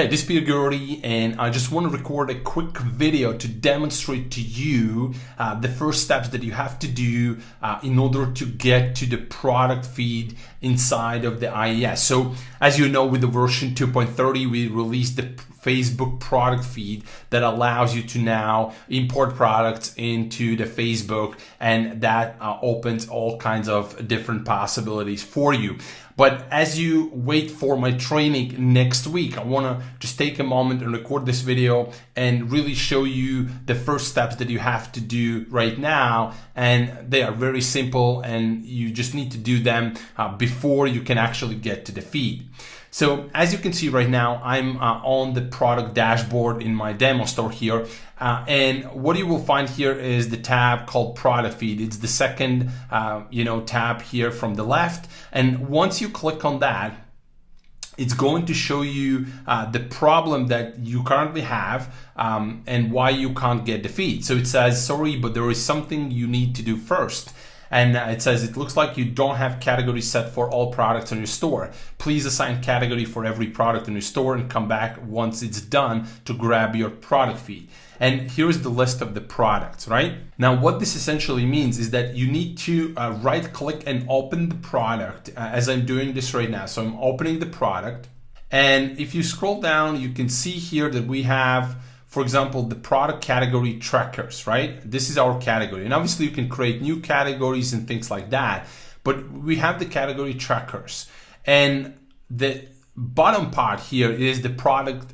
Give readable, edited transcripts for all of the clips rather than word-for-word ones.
Hey, this is Peter Gurdy, and I just want to record a quick video to demonstrate to you the first steps that you have to do in order to get to the product feed inside of the IES. So as you know, with the version 2.30, we released the Facebook product feed that allows you to now import products into the Facebook, and that opens all kinds of different possibilities for you. But as you wait for my training next week, I want to just take a moment and record this video and really show you the first steps that you have to do right now. And they are very simple, and you just need to do them before you can actually get to the feed. So as you can see right now, I'm on the product dashboard in my demo store here. And what you will find here is the tab called product feed. It's the second tab here from the left. And once you click on that, it's going to show you the problem that you currently have and why you can't get the feed. So it says, sorry, but there is something you need to do first. And it says, it looks like you don't have categories set for all products on your store. Please assign category for every product in your store and come back once it's done to grab your product feed. And here's the list of the products, right? Now, what this essentially means is that you need to right click and open the product as I'm doing this right now. So I'm opening the product. And if you scroll down, you can see here that we have, for example, the product category trackers, right? This is our category. And obviously you can create new categories and things like that, but we have the category trackers. And the bottom part here is the product,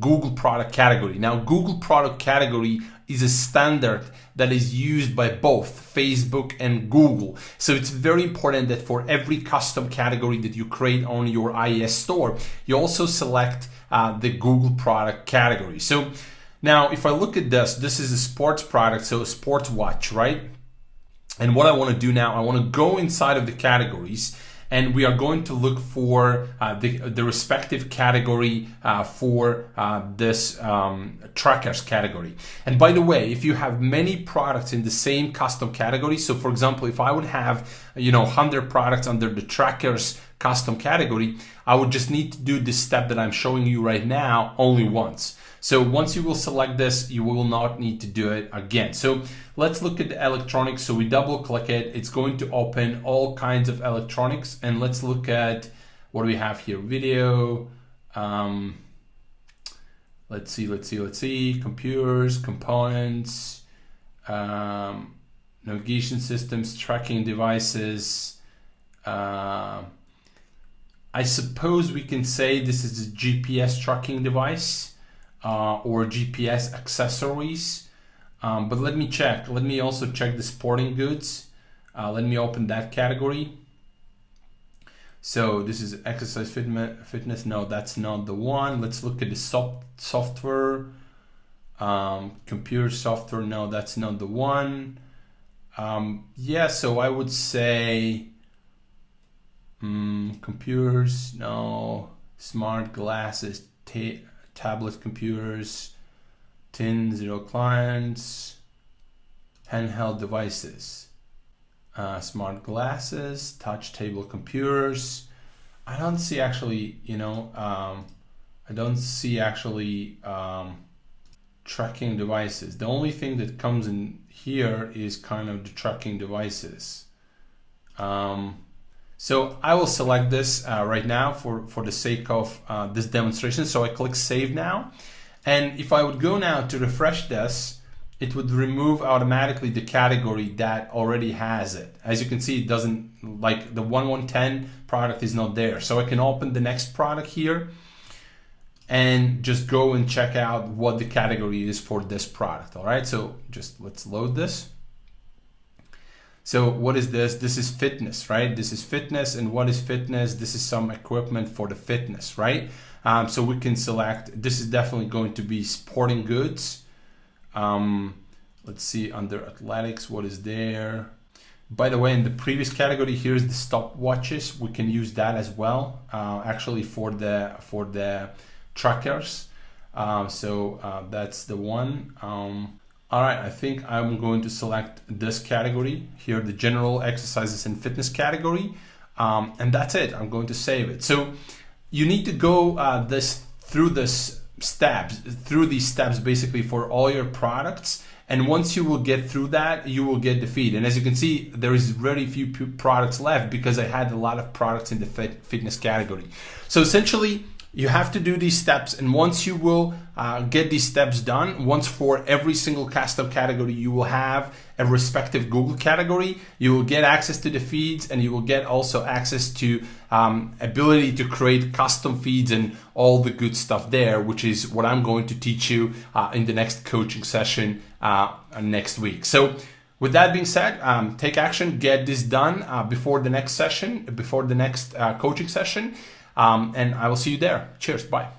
Google product category. Now, Google product category is a standard that is used by both Facebook and Google. So it's very important that for every custom category that you create on your IES store, you also select the Google product category. So now if I look at this is a sports product, so a sports watch, right? And what I want to do now, I want to go inside of the categories, and we are going to look for the respective category for this trackers category. And by the way, if you have many products in the same custom category, so for example, if I would have 100 products under the trackers custom category, I would just need to do this step that I'm showing you right now only once. So once you will select this, you will not need to do it again. So let's look at the electronics. So we double click it. It's going to open all kinds of electronics. And let's look at what we have here. Video. Let's see. Computers, components, navigation systems, tracking devices. I suppose we can say this is a GPS tracking device. Or GPS accessories, but let me check. Let me also check the sporting goods. Let me open that category. So this is exercise fitness. No, that's not the one. Let's look at the software. Computer software. No, that's not the one. So I would say computers. No, smart glasses. Tablet computers, tin, zero clients, handheld devices, smart glasses, touch table computers. I don't see actually, tracking devices. The only thing that comes in here is kind of the tracking devices. So I will select this right now for the sake of this demonstration. So I click Save Now. And if I would go now to refresh this, it would remove automatically the category that already has it. As you can see, it doesn't, like the 1110 product is not there. So I can open the next product here and just go and check out what the category is for this product. All right, so just let's load this. So what is this? This is fitness, right? This is fitness. And what is fitness? This is some equipment for the fitness, right? So we can select, this is definitely going to be sporting goods. Let's see under athletics, what is there? By the way, in the previous category, here's the stopwatches. We can use that as well, actually for the trackers. That's the one. All right, I think I'm going to select this category here, the general exercises and fitness category. And that's it. I'm going to save it. So you need to go this through these steps basically for all your products. And once you will get through that, you will get the feed. And as you can see, there is very few products left because I had a lot of products in the fitness category. So essentially, you have to do these steps. And once you will get these steps done, once for every single custom category, you will have a respective Google category, you will get access to the feeds, and you will get also access to ability to create custom feeds and all the good stuff there, which is what I'm going to teach you in the next coaching session next week. So with that being said, take action, get this done before the next session, before the next coaching session. And I will see you there. Cheers. Bye.